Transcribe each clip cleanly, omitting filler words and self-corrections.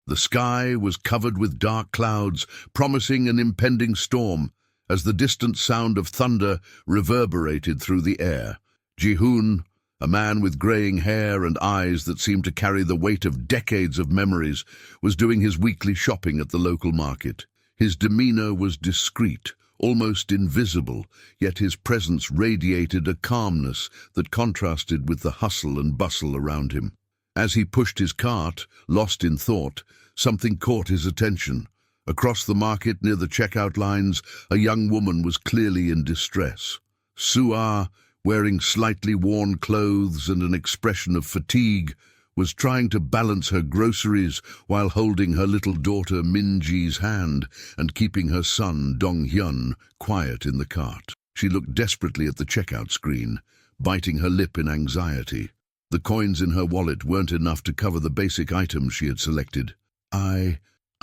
The sky was covered with dark clouds, promising an impending storm, as the distant sound of thunder reverberated through the air. Ji-hoon, a man with graying hair and eyes that seemed to carry the weight of decades of memories, was doing his weekly shopping at the local market. His demeanor was discreet, almost invisible, yet his presence radiated a calmness that contrasted with the hustle and bustle around him. As he pushed his cart, lost in thought, something caught his attention. Across the market near the checkout lines, a young woman was clearly in distress. Sue-ah, wearing slightly worn clothes and an expression of fatigue, was trying to balance her groceries while holding her little daughter Min-ji's hand and keeping her son Dong-hyun quiet in the cart. She looked desperately at the checkout screen, biting her lip in anxiety. The coins in her wallet weren't enough to cover the basic items she had selected. I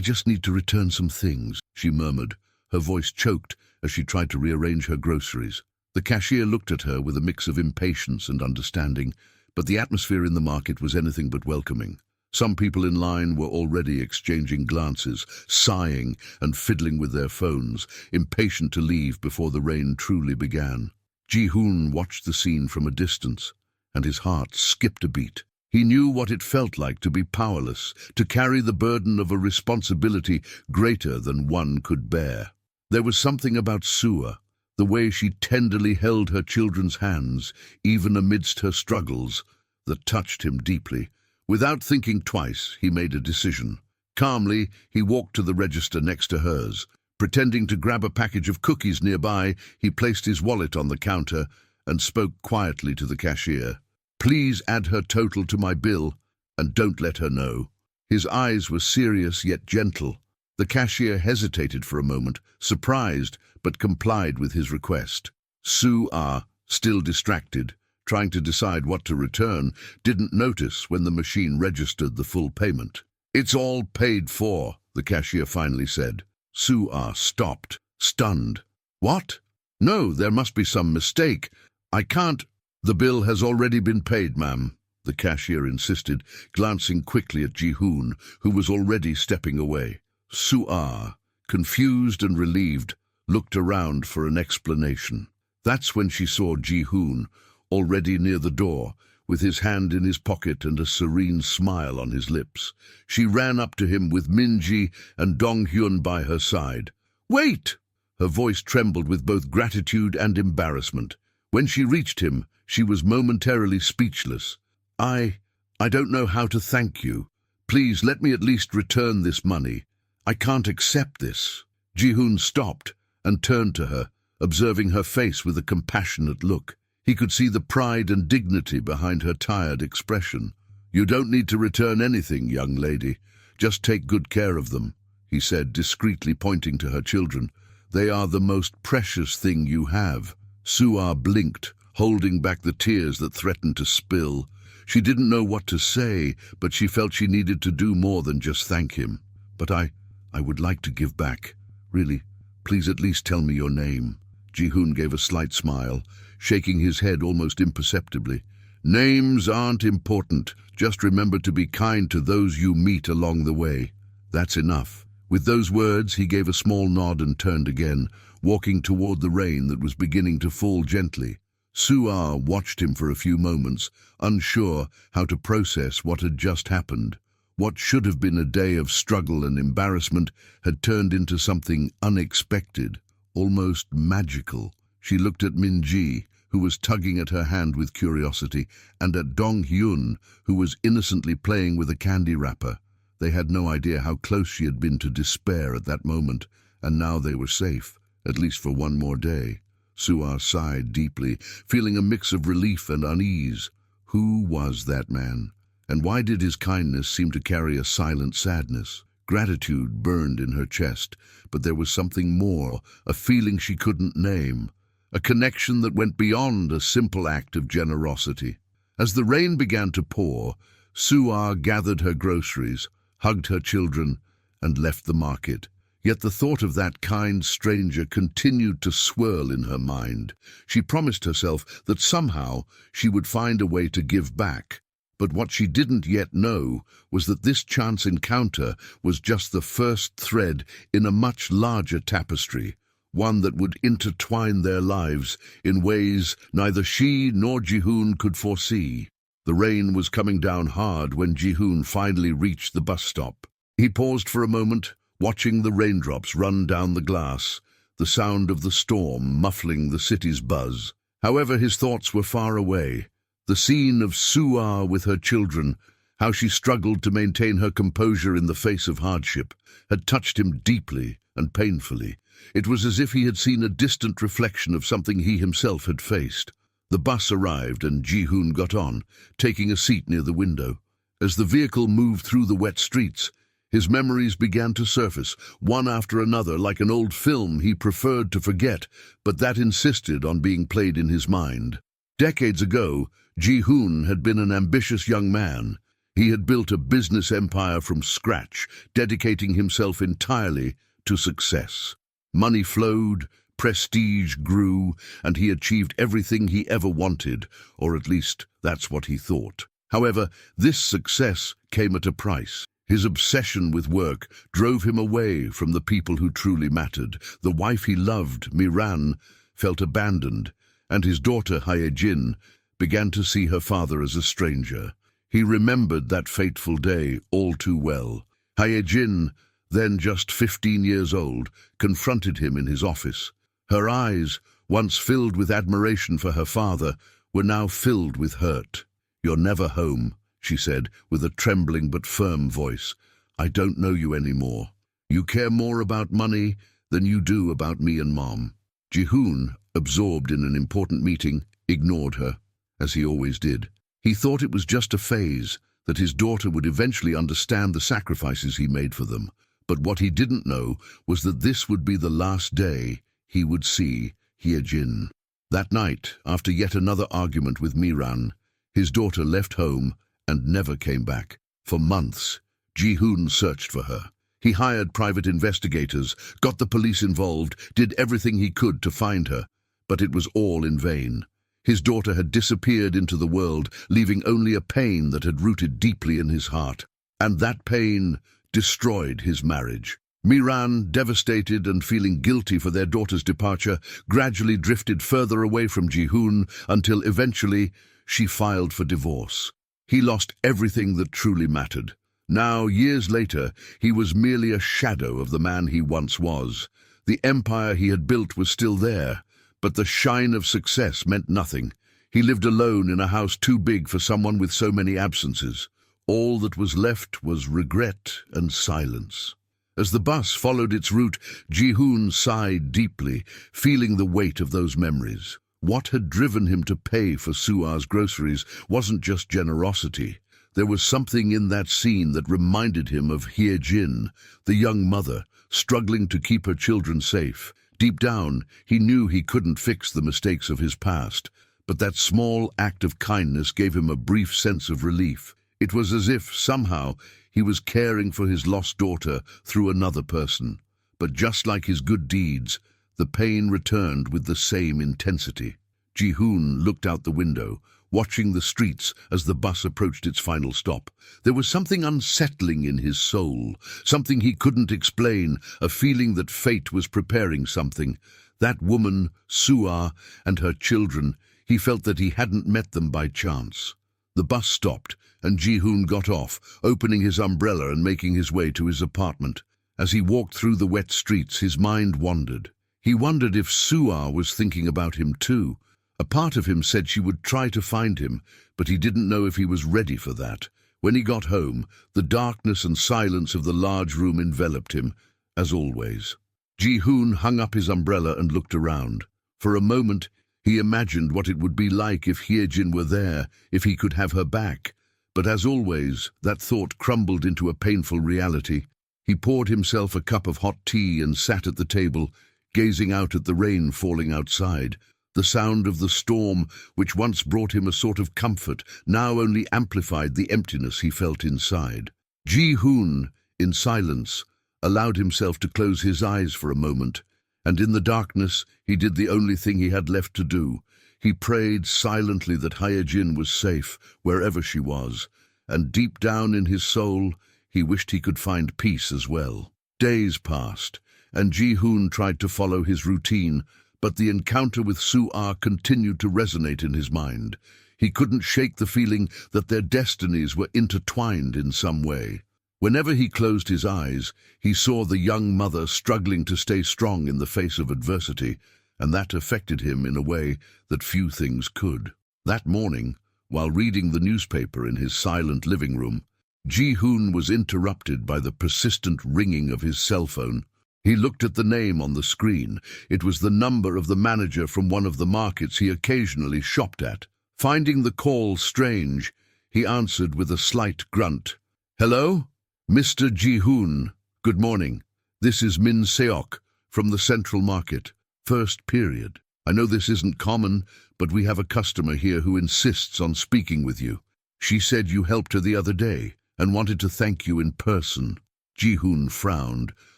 just need to return some things, she murmured, her voice choked as she tried to rearrange her groceries. The cashier looked at her with a mix of impatience and understanding, but the atmosphere in the market was anything but welcoming. Some people in line were already exchanging glances, sighing and fiddling with their phones, impatient to leave before the rain truly began. Ji-hoon watched the scene from a distance, and his heart skipped a beat. He knew what it felt like to be powerless, to carry the burden of a responsibility greater than one could bear. There was something about Sue, the way she tenderly held her children's hands, even amidst her struggles, that touched him deeply. Without thinking twice, he made a decision. Calmly, he walked to the register next to hers. Pretending to grab a package of cookies nearby, he placed his wallet on the counter and spoke quietly to the cashier. "Please add her total to my bill, and don't let her know." His eyes were serious yet gentle. The cashier hesitated for a moment, surprised, but complied with his request. Sue-ah, still distracted, trying to decide what to return, didn't notice when the machine registered the full payment. "It's all paid for," the cashier finally said. Sue-ah stopped, stunned. "What? No, there must be some mistake. I can't—" "The bill has already been paid, ma'am," the cashier insisted, glancing quickly at Ji-hoon, who was already stepping away. Sue-ah, confused and relieved, looked around for an explanation. That's when she saw Ji-hoon, already near the door, with his hand in his pocket and a serene smile on his lips. She ran up to him with Min-ji and Dong-hyun by her side. "Wait!" Her voice trembled with both gratitude and embarrassment. When she reached him, she was momentarily speechless. I don't know how to thank you. Please let me at least return this money. I can't accept this." Ji-hoon stopped and turned to her, observing her face with a compassionate look. He could see the pride and dignity behind her tired expression. "You don't need to return anything, young lady. Just take good care of them," he said, discreetly pointing to her children. "They are the most precious thing you have." Sue-ah blinked, holding back the tears that threatened to spill. She didn't know what to say, but she felt she needed to do more than just thank him. "But I would like to give back. Really, please at least tell me your name." Ji-hoon gave a slight smile, shaking his head almost imperceptibly. "Names aren't important. Just remember to be kind to those you meet along the way. That's enough." With those words, he gave a small nod and turned again, walking toward the rain that was beginning to fall gently. Sue-ah watched him for a few moments, unsure how to process what had just happened. What should have been a day of struggle and embarrassment had turned into something unexpected, almost magical. She looked at Min-ji, who was tugging at her hand with curiosity, and at Dong-hyun, who was innocently playing with a candy wrapper. They had no idea how close she had been to despair at that moment, and now they were safe, at least for one more day. Sue-ah sighed deeply, feeling a mix of relief and unease. Who was that man? And why did his kindness seem to carry a silent sadness? Gratitude burned in her chest, but there was something more, a feeling she couldn't name, a connection that went beyond a simple act of generosity. As the rain began to pour, Sue-ah gathered her groceries, hugged her children, and left the market. Yet the thought of that kind stranger continued to swirl in her mind. She promised herself that somehow she would find a way to give back. But what she didn't yet know was that this chance encounter was just the first thread in a much larger tapestry, one that would intertwine their lives in ways neither she nor Ji-hoon could foresee. The rain was coming down hard when Ji-hoon finally reached the bus stop. He paused for a moment, watching the raindrops run down the glass, the sound of the storm muffling the city's buzz. However, his thoughts were far away. The scene of Soo-ah with her children, how she struggled to maintain her composure in the face of hardship, had touched him deeply and painfully. It was as if he had seen a distant reflection of something he himself had faced. The bus arrived and Ji-hoon got on, taking a seat near the window. As the vehicle moved through the wet streets, his memories began to surface, one after another, like an old film he preferred to forget, but that insisted on being played in his mind. Decades ago, Ji-hoon had been an ambitious young man. He had built a business empire from scratch, dedicating himself entirely to success. Money flowed, prestige grew, and he achieved everything he ever wanted, or at least that's what he thought. However, this success came at a price. His obsession with work drove him away from the people who truly mattered. The wife he loved, Miran, felt abandoned, and his daughter, Hye-jin, began to see her father as a stranger. He remembered that fateful day all too well. Hye-jin, then just 15 years old, confronted him in his office. Her eyes, once filled with admiration for her father, were now filled with hurt. "You're never home," she said, with a trembling but firm voice. "I don't know you anymore. You care more about money than you do about me and Mom." Ji-hoon, absorbed in an important meeting, ignored her, as he always did. He thought it was just a phase, that his daughter would eventually understand the sacrifices he made for them. But what he didn't know was that this would be the last day he would see Hye-jin. That night, after yet another argument with Miran, his daughter left home and never came back. For months, Ji-hoon searched for her. He hired private investigators, got the police involved, did everything he could to find her, but it was all in vain. His daughter had disappeared into the world, leaving only a pain that had rooted deeply in his heart. And that pain destroyed his marriage. Miran, devastated and feeling guilty for their daughter's departure, gradually drifted further away from Ji-hoon until eventually she filed for divorce. He lost everything that truly mattered. Now, years later, he was merely a shadow of the man he once was. The empire he had built was still there, but the shine of success meant nothing. He lived alone in a house too big for someone with so many absences. All that was left was regret and silence. As the bus followed its route, Ji-hoon sighed deeply, feeling the weight of those memories. What had driven him to pay for Soo-ah's groceries wasn't just generosity. There was something in that scene that reminded him of Hye-jin, the young mother, struggling to keep her children safe. Deep down, he knew he couldn't fix the mistakes of his past, but that small act of kindness gave him a brief sense of relief. It was as if, somehow, he was caring for his lost daughter through another person. But just like his good deeds, the pain returned with the same intensity. Ji-hoon looked out the window, watching the streets as the bus approached its final stop. There was something unsettling in his soul, something he couldn't explain, a feeling that fate was preparing something. That woman, Soo-ah, and her children, he felt that he hadn't met them by chance. The bus stopped, and Ji-hoon got off, opening his umbrella and making his way to his apartment. As he walked through the wet streets, his mind wandered. He wondered if Soo-ah was thinking about him too. A part of him said she would try to find him, but he didn't know if he was ready for that. When he got home, the darkness and silence of the large room enveloped him, as always. Ji-hoon hung up his umbrella and looked around. For a moment, he imagined what it would be like if Hye-jin were there, if he could have her back. But as always, that thought crumbled into a painful reality. He poured himself a cup of hot tea and sat at the table, gazing out at the rain falling outside. The sound of the storm, which once brought him a sort of comfort, now only amplified the emptiness he felt inside. Ji-hoon, in silence, allowed himself to close his eyes for a moment, and in the darkness he did the only thing he had left to do. He prayed silently that Hye-jin was safe, wherever she was. and deep down in his soul, he wished he could find peace as well. Days passed, and Ji-hoon tried to follow his routine, but the encounter with Su-ah continued to resonate in his mind. He couldn't shake the feeling that their destinies were intertwined in some way. Whenever he closed his eyes, he saw the young mother struggling to stay strong in the face of adversity, and that affected him in a way that few things could. That morning, while reading the newspaper in his silent living room, Ji-hoon was interrupted by the persistent ringing of his cell phone. He looked at the name on the screen. It was the number of the manager from one of the markets he occasionally shopped at. Finding the call strange, he answered with a slight grunt. "Hello? Mr. Ji-hoon, good morning. This is Min Seok from the Central Market, first period. I know this isn't common, but we have a customer here who insists on speaking with you. She said you helped her the other day and wanted to thank you in person." Ji-hoon frowned,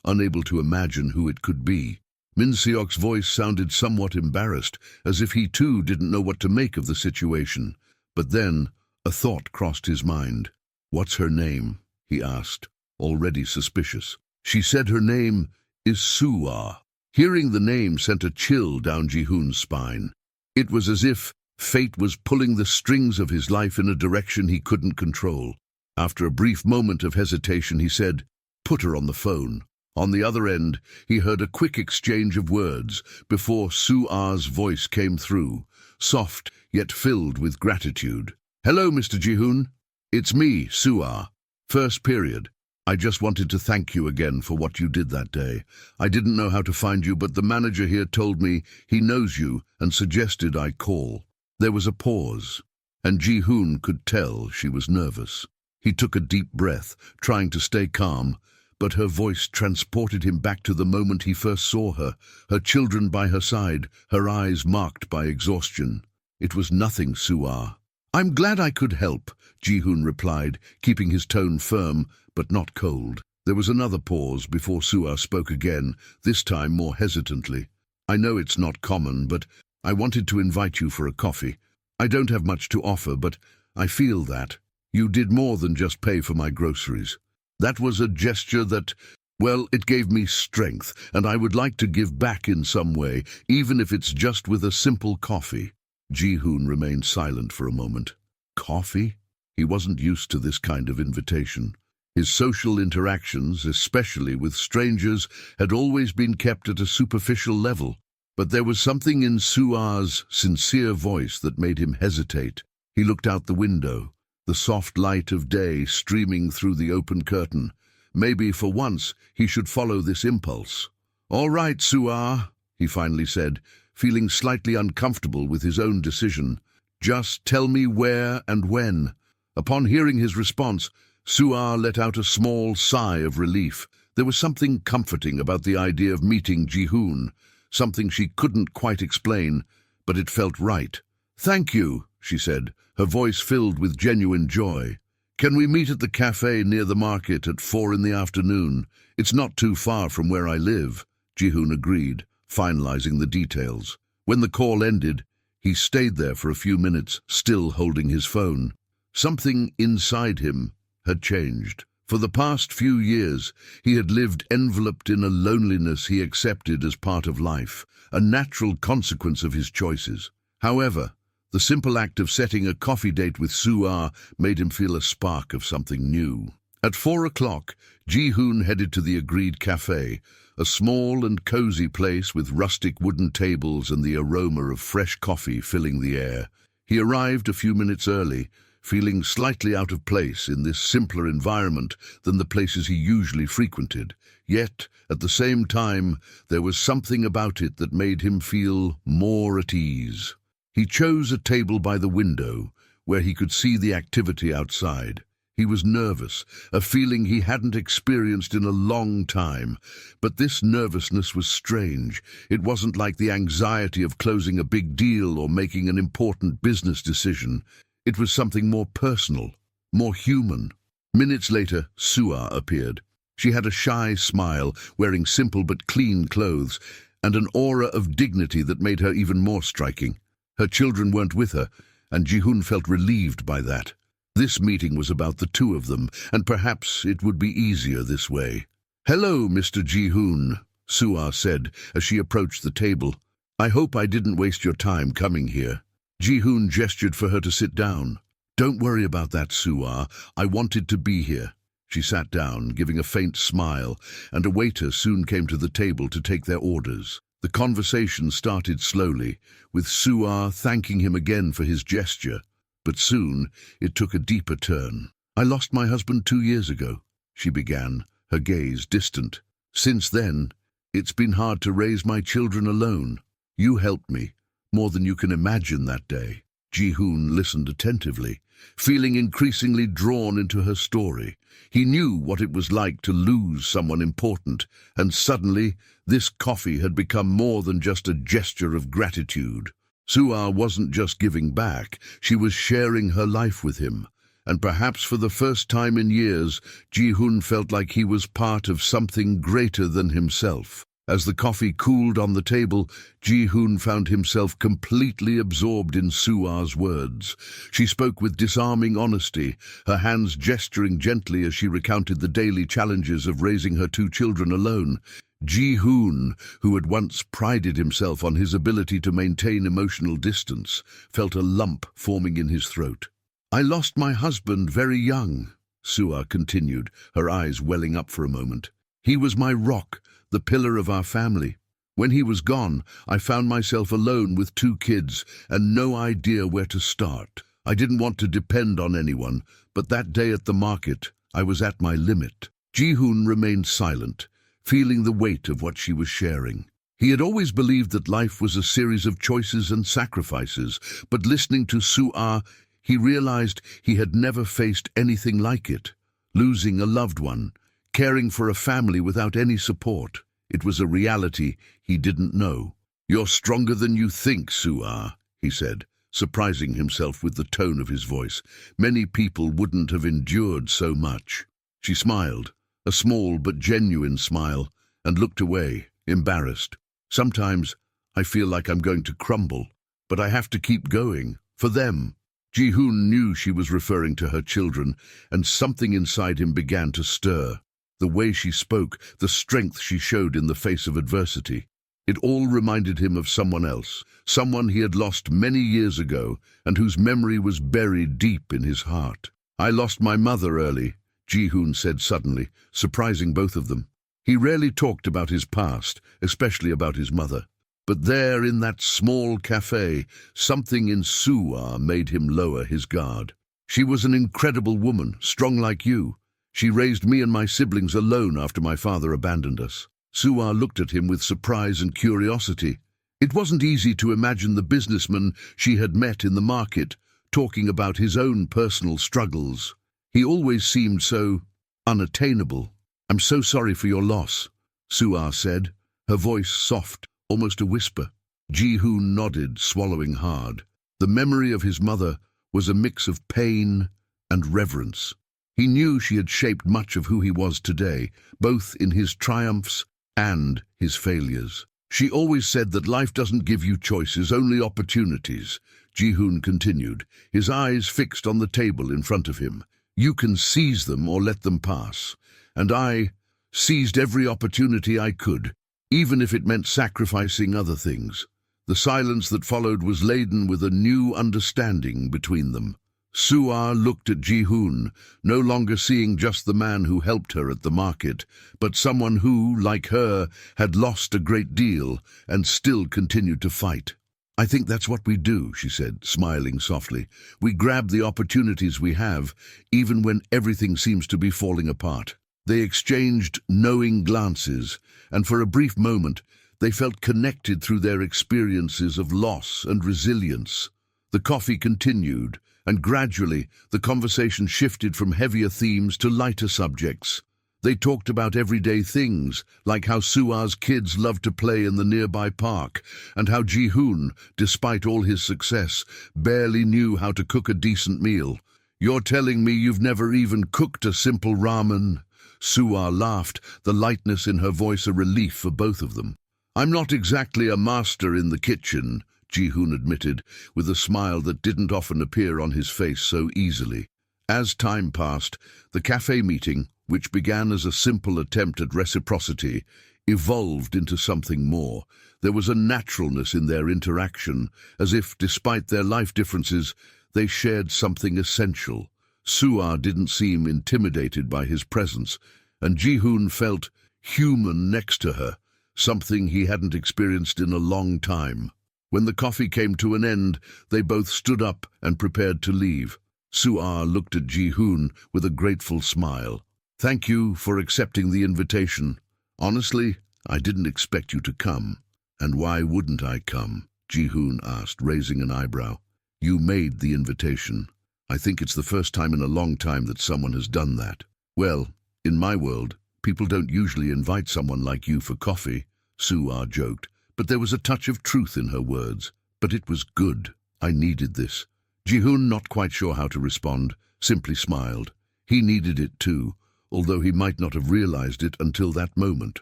unable to imagine who it could be. Min Seok's voice sounded somewhat embarrassed, as if he too didn't know what to make of the situation. But then a thought crossed his mind. "What's her name?" he asked, already suspicious. "She said her name is Su-ah." Hearing the name sent a chill down Ji-hoon's spine. It was as if fate was pulling the strings of his life in a direction he couldn't control. After a brief moment of hesitation, he said, "Put her on the phone." On the other end, he heard a quick exchange of words before Su-ah's voice came through, soft yet filled with gratitude. "Hello, Mr. Ji-hoon. It's me, Su-ah. First period. I just wanted to thank you again for what you did that day. I didn't know how to find you, but the manager here told me he knows you and suggested I call." There was a pause, and Ji-hoon could tell she was nervous. He took a deep breath, trying to stay calm, but her voice transported him back to the moment he first saw her, her children by her side, her eyes marked by exhaustion. "It was nothing, Su-ah." "I'm glad I could help," Ji-hoon replied, keeping his tone firm but not cold. There was another pause before Su-ah spoke again, this time more hesitantly. "I know it's not common, but I wanted to invite you for a coffee. I don't have much to offer, but I feel that you did more than just pay for my groceries. That was a gesture that, well, it gave me strength, and I would like to give back in some way, even if it's just with a simple coffee." Ji-hoon remained silent for a moment. Coffee? He wasn't used to this kind of invitation. His social interactions, especially with strangers, had always been kept at a superficial level. But there was something in Su-ah's sincere voice that made him hesitate. He looked out the window, the soft light of day streaming through the open curtain. Maybe for once he should follow this impulse. "All right, Su-ah," he finally said, feeling slightly uncomfortable with his own decision. "Just tell me where and when." Upon hearing his response, Su-ah let out a small sigh of relief. There was something comforting about the idea of meeting Ji-hoon, something she couldn't quite explain, but it felt right. "Thank you," she said, her voice filled with genuine joy. "Can we meet at the cafe near the market at 4 in the afternoon? It's not too far from where I live." Ji-hoon agreed, finalizing the details. When the call ended, he stayed there for a few minutes, still holding his phone. Something inside him had changed. For the past few years, he had lived enveloped in a loneliness he accepted as part of life, a natural consequence of his choices. However, the simple act of setting a coffee date with Su-ah made him feel a spark of something new. At 4 o'clock, Ji-hoon headed to the agreed cafe, a small and cozy place with rustic wooden tables and the aroma of fresh coffee filling the air. He arrived a few minutes early, feeling slightly out of place in this simpler environment than the places he usually frequented. Yet, at the same time, there was something about it that made him feel more at ease. He chose a table by the window, where he could see the activity outside. He was nervous, a feeling he hadn't experienced in a long time. But this nervousness was strange. It wasn't like the anxiety of closing a big deal or making an important business decision. It was something more personal, more human. Minutes later, Su-ah appeared. She had a shy smile, wearing simple but clean clothes, and an aura of dignity that made her even more striking. Her children weren't with her, and Ji-hoon felt relieved by that. This meeting was about the two of them, and perhaps it would be easier this way. "Hello, Mr. Ji-hoon," Sua said as she approached the table. "I hope I didn't waste your time coming here." Ji-hoon gestured for her to sit down. "Don't worry about that, Sua. I wanted to be here." She sat down, giving a faint smile, and a waiter soon came to the table to take their orders. The conversation started slowly, with Sua thanking him again for his gesture, but soon it took a deeper turn. "I lost my husband 2 years ago," she began, her gaze distant. "Since then, it's been hard to raise my children alone. You helped me, more than you can imagine that day." Ji-hoon listened attentively, feeling increasingly drawn into her story. He knew what it was like to lose someone important, and suddenly this coffee had become more than just a gesture of gratitude. Sua wasn't just giving back, she was sharing her life with him. And perhaps for the first time in years, Ji-hoon felt like he was part of something greater than himself. As the coffee cooled on the table, Ji-hoon found himself completely absorbed in Sua's words. She spoke with disarming honesty, her hands gesturing gently as she recounted the daily challenges of raising her 2 children alone. Ji-hoon, who had once prided himself on his ability to maintain emotional distance, felt a lump forming in his throat. "I lost my husband very young," Sua continued, her eyes welling up for a moment. "He was my rock, the pillar of our family. When he was gone, I found myself alone with 2 kids and no idea where to start. I didn't want to depend on anyone, but that day at the market, I was at my limit." Ji-hoon remained silent, feeling the weight of what she was sharing. He had always believed that life was a series of choices and sacrifices, but listening to Sua, he realized he had never faced anything like it. Losing a loved one, caring for a family without any support. It was a reality he didn't know. "You're stronger than you think, Sua," he said, surprising himself with the tone of his voice. Many people wouldn't have endured so much. She smiled, a small but genuine smile, and looked away, embarrassed. "Sometimes I feel like I'm going to crumble, but I have to keep going, for them." Ji-hoon knew she was referring to her children, and something inside him began to stir. The way she spoke, the strength she showed in the face of adversity. It all reminded him of someone else, someone he had lost many years ago, and whose memory was buried deep in his heart. "I lost my mother early," Ji-hoon said suddenly, surprising both of them. He rarely talked about his past, especially about his mother. But there, in that small cafe, something in Sua made him lower his guard. "She was an incredible woman, strong like you. She raised me and my siblings alone after my father abandoned us." Sua looked at him with surprise and curiosity. It wasn't easy to imagine the businessman she had met in the market talking about his own personal struggles. He always seemed so unattainable. "I'm so sorry for your loss," Sua said, her voice soft, almost a whisper. Ji-hoon nodded, swallowing hard. The memory of his mother was a mix of pain and reverence. He knew she had shaped much of who he was today, both in his triumphs and his failures. "She always said that life doesn't give you choices, only opportunities," Ji-hoon continued, his eyes fixed on the table in front of him. "You can seize them or let them pass. And I seized every opportunity I could, even if it meant sacrificing other things." The silence that followed was laden with a new understanding between them. Sua looked at Ji-hoon, no longer seeing just the man who helped her at the market, but someone who, like her, had lost a great deal and still continued to fight. "I think that's what we do," she said, smiling softly. "We grab the opportunities we have, even when everything seems to be falling apart." They exchanged knowing glances, and for a brief moment they felt connected through their experiences of loss and resilience. The coffee continued, and gradually the conversation shifted from heavier themes to lighter subjects. They talked about everyday things, like how Sua's kids loved to play in the nearby park, and how Ji-hoon, despite all his success, barely knew how to cook a decent meal. "You're telling me you've never even cooked a simple ramen?" Sua laughed, the lightness in her voice a relief for both of them. "I'm not exactly a master in the kitchen," Ji-hoon admitted, with a smile that didn't often appear on his face so easily. As time passed, the cafe meeting, which began as a simple attempt at reciprocity, evolved into something more. There was a naturalness in their interaction, as if, despite their life differences, they shared something essential. Suah didn't seem intimidated by his presence, and Ji-hoon felt human next to her, something he hadn't experienced in a long time. When the coffee came to an end, they both stood up and prepared to leave. Suah looked at Ji-hoon with a grateful smile. "Thank you for accepting the invitation. Honestly, I didn't expect you to come." "And why wouldn't I come?" Ji-hoon asked, raising an eyebrow. "You made the invitation. I think it's the first time in a long time that someone has done that." "Well, in my world, people don't usually invite someone like you for coffee," Suah joked, but there was a touch of truth in her words. "But it was good. I needed this." Ji-hoon, not quite sure how to respond, simply smiled. He needed it too, although he might not have realized it until that moment.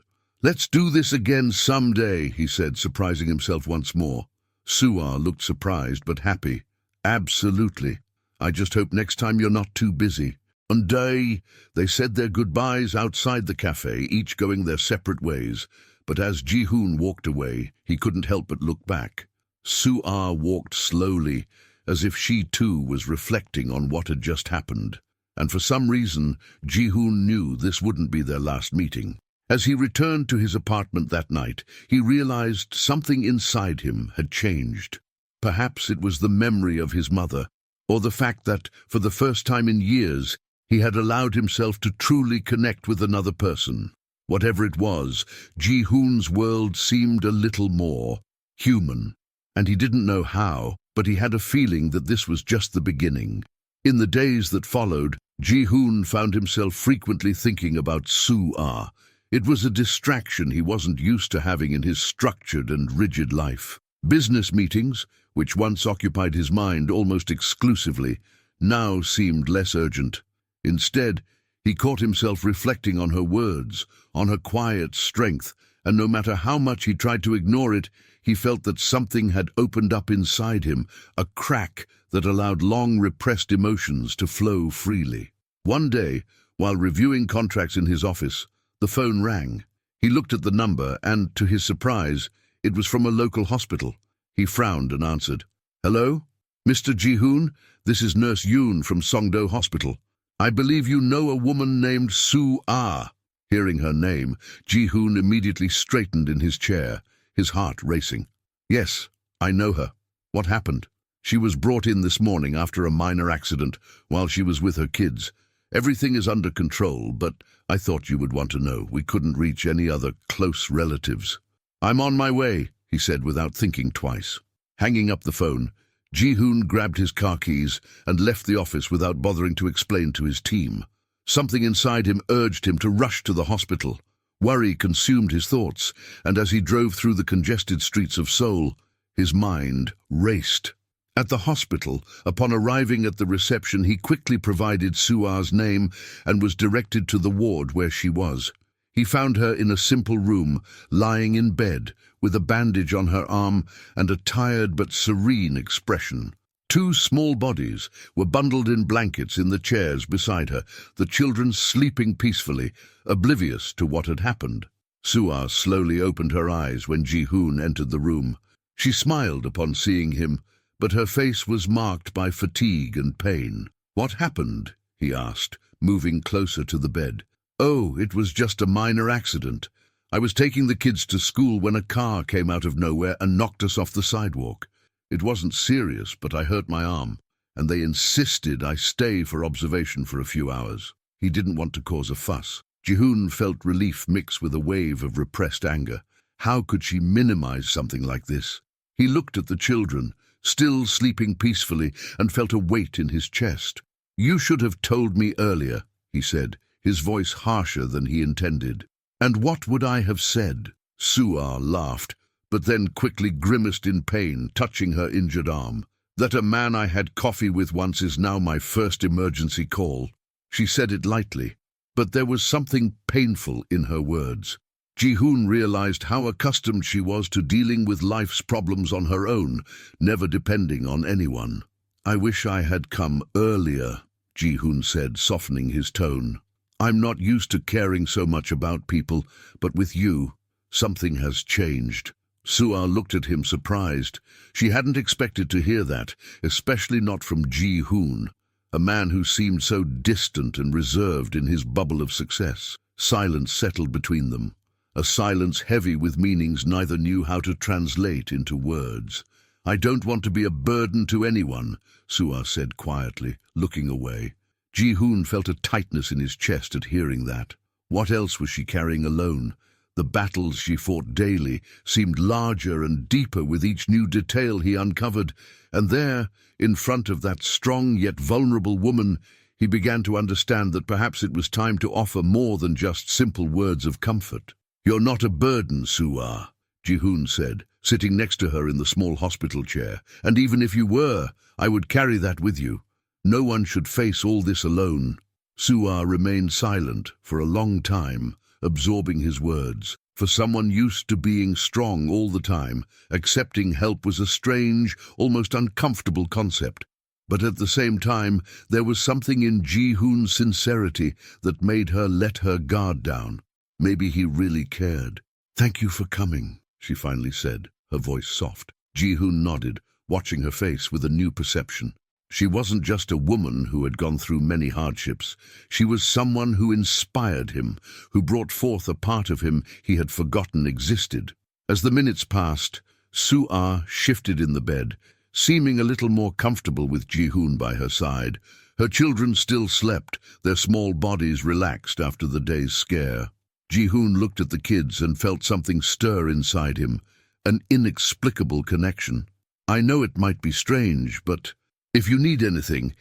"Let's do this again someday," he said, surprising himself once more. Suah looked surprised but happy. "Absolutely. I just hope next time you're not too busy." And they said their goodbyes outside the cafe, each going their separate ways. But as Ji-hoon walked away, he couldn't help but look back. Suah walked slowly, as if she too was reflecting on what had just happened. And for some reason, Ji-hoon knew this wouldn't be their last meeting. As he returned to his apartment that night, he realized something inside him had changed. Perhaps it was the memory of his mother, or the fact that, for the first time in years, he had allowed himself to truly connect with another person. Whatever it was, Ji-hoon's world seemed a little more human, and he didn't know how, but he had a feeling that this was just the beginning. In the days that followed, Ji-hoon found himself frequently thinking about Suah. It was a distraction he wasn't used to having in his structured and rigid life. Business meetings, which once occupied his mind almost exclusively, now seemed less urgent. Instead, he caught himself reflecting on her words, on her quiet strength, and no matter how much he tried to ignore it, he felt that something had opened up inside him, a crack that allowed long-repressed emotions to flow freely. One day, while reviewing contracts in his office, the phone rang. He looked at the number and, to his surprise, it was from a local hospital. He frowned and answered. "Hello? Mr. Ji-hoon, this is Nurse Yoon from Songdo Hospital. I believe you know a woman named Suah." Hearing her name, Ji-hoon immediately straightened in his chair, his heart racing. "Yes, I know her. What happened?" "She was brought in this morning after a minor accident while she was with her kids. Everything is under control, but I thought you would want to know. We couldn't reach any other close relatives." "I'm on my way," he said without thinking twice. Hanging up the phone, Ji-hoon grabbed his car keys and left the office without bothering to explain to his team. Something inside him urged him to rush to the hospital. Worry consumed his thoughts, and as he drove through the congested streets of Seoul, his mind raced. At the hospital, upon arriving at the reception, he quickly provided Suah's name and was directed to the ward where she was. He found her in a simple room, lying in bed, with a bandage on her arm and a tired but serene expression. Two small bodies were bundled in blankets in the chairs beside her, the children sleeping peacefully, oblivious to what had happened. Suah slowly opened her eyes when Ji-hoon entered the room. She smiled upon seeing him, but her face was marked by fatigue and pain. "What happened?" he asked, moving closer to the bed. "Oh, it was just a minor accident. I was taking the kids to school when a car came out of nowhere and knocked us off the sidewalk. It wasn't serious, but I hurt my arm, and they insisted I stay for observation for a few hours." He didn't want to cause a fuss. Ji-hoon felt relief mixed with a wave of repressed anger. How could she minimize something like this? He looked at the children, still sleeping peacefully, and felt a weight in his chest. "You should have told me earlier," he said, his voice harsher than he intended. "And what would I have said?" Suah laughed, but then quickly grimaced in pain, touching her injured arm. "That a man I had coffee with once is now my first emergency call." She said it lightly, but there was something painful in her words. Ji-hoon realized how accustomed she was to dealing with life's problems on her own, never depending on anyone. "I wish I had come earlier," Ji-hoon said, softening his tone. "I'm not used to caring so much about people, but with you, something has changed." Soo-ah looked at him surprised. She hadn't expected to hear that, especially not from Ji-hoon, a man who seemed so distant and reserved in his bubble of success. Silence settled between them, a silence heavy with meanings neither knew how to translate into words. "I don't want to be a burden to anyone," Soo-ah said quietly, looking away. Ji-hoon felt a tightness in his chest at hearing that. What else was she carrying alone? The battles she fought daily seemed larger and deeper with each new detail he uncovered, and there, in front of that strong yet vulnerable woman, he began to understand that perhaps it was time to offer more than just simple words of comfort. "You're not a burden, Soo-ah," Ji-hoon said, sitting next to her in the small hospital chair. "And even if you were, I would carry that with you. No one should face all this alone." Soo-ah remained silent for a long time, absorbing his words. For someone used to being strong all the time, accepting help was a strange, almost uncomfortable concept. But at the same time, there was something in Ji-hoon's sincerity that made her let her guard down. Maybe he really cared. "Thank you for coming," she finally said, her voice soft. Ji-hoon nodded, watching her face with a new perception. She wasn't just a woman who had gone through many hardships. She was someone who inspired him, who brought forth a part of him he had forgotten existed. As the minutes passed, Soo-ah shifted in the bed, seeming a little more comfortable with Ji-hoon by her side. Her children still slept, their small bodies relaxed after the day's scare. Ji-hoon looked at the kids and felt something stir inside him, an inexplicable connection. "I know it might be strange, but if you need anything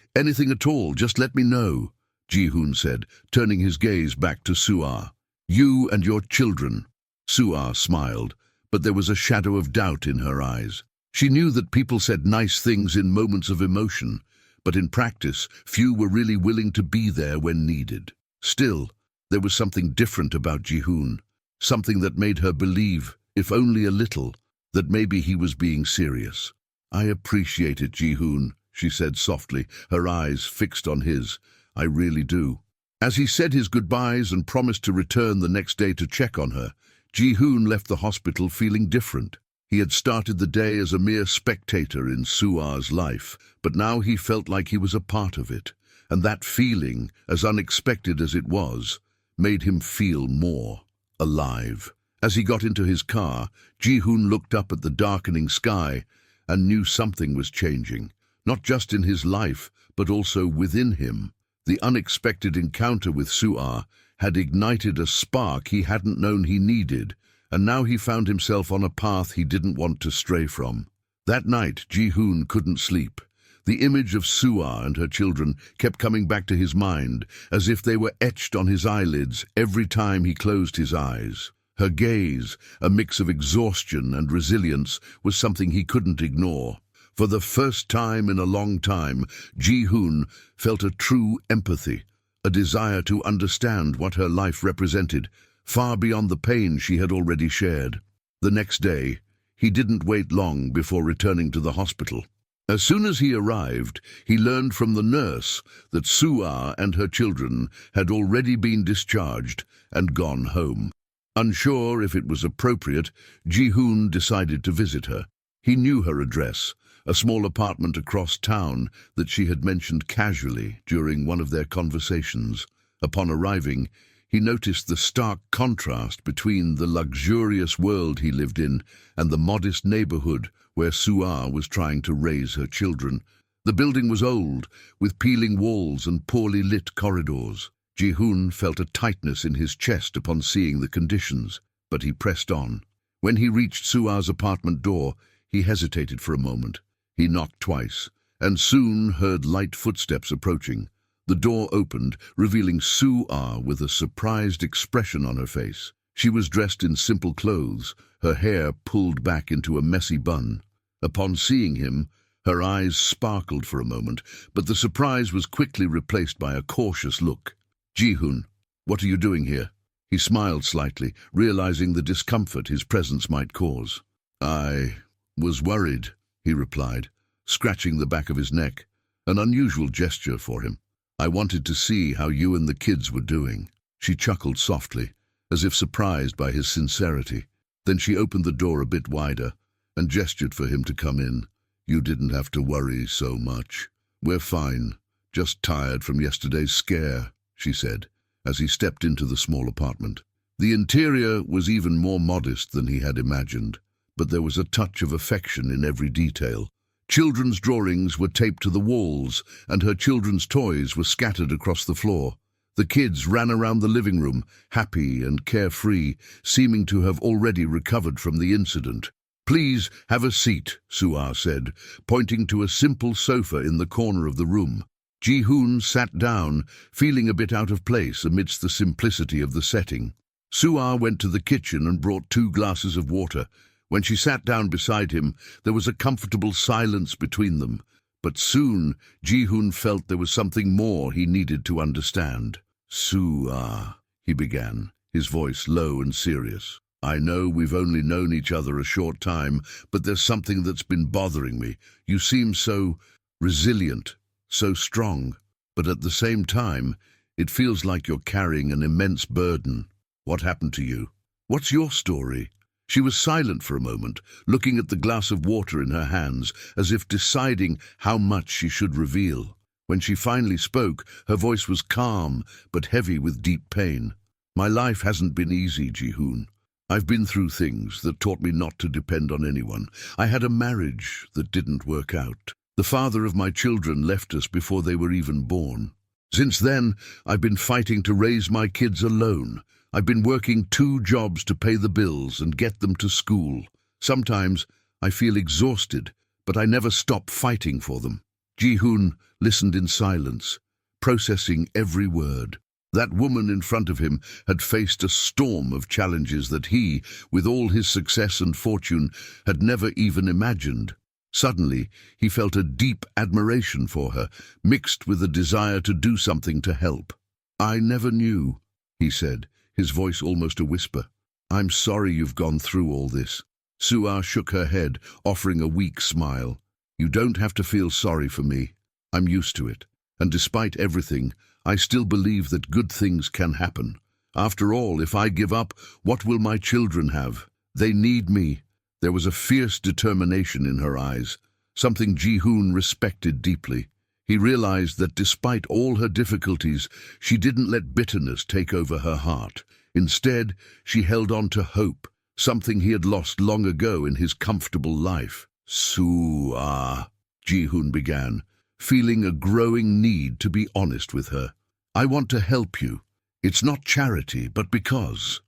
at all, just let me know," Ji-hoon said, turning his gaze back to Soo-ah. "You and your children." Soo-ah smiled, but there was a shadow of doubt in her eyes. She knew that people said nice things in moments of emotion, but in practice, few were really willing to be there when needed. Still, there was something different about Ji-hoon, something that made her believe, if only a little, that maybe he was being serious. "I appreciate it, Ji-hoon," she said softly, her eyes fixed on his. "I really do." As he said his goodbyes and promised to return the next day to check on her, Ji-hoon left the hospital feeling different. He had started the day as a mere spectator in Soo-ah's life, but now he felt like he was a part of it, and that feeling, as unexpected as it was, made him feel more alive. As he got into his car, Ji-hoon looked up at the darkening sky and knew something was changing. Not just in his life, but also within him. The unexpected encounter with Soo-ah had ignited a spark he hadn't known he needed, and now he found himself on a path he didn't want to stray from. That night, Ji-hoon couldn't sleep. The image of Soo-ah and her children kept coming back to his mind, as if they were etched on his eyelids every time he closed his eyes. Her gaze, a mix of exhaustion and resilience, was something he couldn't ignore. For the first time in a long time, Ji-hoon felt a true empathy, a desire to understand what her life represented, far beyond the pain she had already shared. The next day, he didn't wait long before returning to the hospital. As soon as he arrived, he learned from the nurse that Soo-ah and her children had already been discharged and gone home. Unsure if it was appropriate, Ji-hoon decided to visit her. He knew her address, a small apartment across town that she had mentioned casually during one of their conversations. Upon arriving, he noticed the stark contrast between the luxurious world he lived in and the modest neighborhood where Soo-ah was trying to raise her children. The building was old, with peeling walls and poorly lit corridors. Ji-hoon felt a tightness in his chest upon seeing the conditions, but he pressed on. When he reached Soo-ah's apartment door, he hesitated for a moment. He knocked twice, and soon heard light footsteps approaching. The door opened, revealing Soo-ah with a surprised expression on her face. She was dressed in simple clothes, her hair pulled back into a messy bun. Upon seeing him, her eyes sparkled for a moment, but the surprise was quickly replaced by a cautious look. "Ji-hoon, what are you doing here?" He smiled slightly, realizing the discomfort his presence might cause. "I was worried," he replied, scratching the back of his neck, an unusual gesture for him. I wanted to see how you and the kids were doing." She chuckled softly, as if surprised by his sincerity. Then she opened the door a bit wider and gestured for him to come in. "You didn't have to worry so much. We're fine, just tired from yesterday's scare," she said, as he stepped into the small apartment. The interior was even more modest than he had imagined, but there was a touch of affection in every detail. Children's drawings were taped to the walls, and her children's toys were scattered across the floor. The kids ran around the living room, happy and carefree, seeming to have already recovered from the incident. "Please have a seat," Suah said, pointing to a simple sofa in the corner of the room. Ji-hoon sat down, feeling a bit out of place amidst the simplicity of the setting. Suah went to the kitchen and brought 2 glasses of water. When she sat down beside him, there was a comfortable silence between them. But soon, Ji-hoon felt there was something more he needed to understand. "Suah," he began, his voice low and serious. "I know we've only known each other a short time, but there's something that's been bothering me. You seem so resilient, so strong, but at the same time, it feels like you're carrying an immense burden. What happened to you? What's your story?" She was silent for a moment, looking at the glass of water in her hands, as if deciding how much she should reveal. When she finally spoke, her voice was calm, but heavy with deep pain. "My life hasn't been easy, Ji-hoon. I've been through things that taught me not to depend on anyone. I had a marriage that didn't work out. The father of my children left us before they were even born. Since then, I've been fighting to raise my kids alone. I've been working 2 jobs to pay the bills and get them to school. Sometimes I feel exhausted, but I never stop fighting for them." Ji-hoon listened in silence, processing every word. That woman in front of him had faced a storm of challenges that he, with all his success and fortune, had never even imagined. Suddenly, he felt a deep admiration for her, mixed with a desire to do something to help. "I never knew," he said, his voice almost a whisper. "I'm sorry you've gone through all this." Suah shook her head, offering a weak smile. "You don't have to feel sorry for me. I'm used to it. And despite everything, I still believe that good things can happen. After all, if I give up, what will my children have? They need me." There was a fierce determination in her eyes, something Ji-hoon respected deeply. He realized that despite all her difficulties, she didn't let bitterness take over her heart. Instead, she held on to hope, something he had lost long ago in his comfortable life. "Suah," Ji-hoon began, feeling a growing need to be honest with her. "I want to help you. It's not charity, but because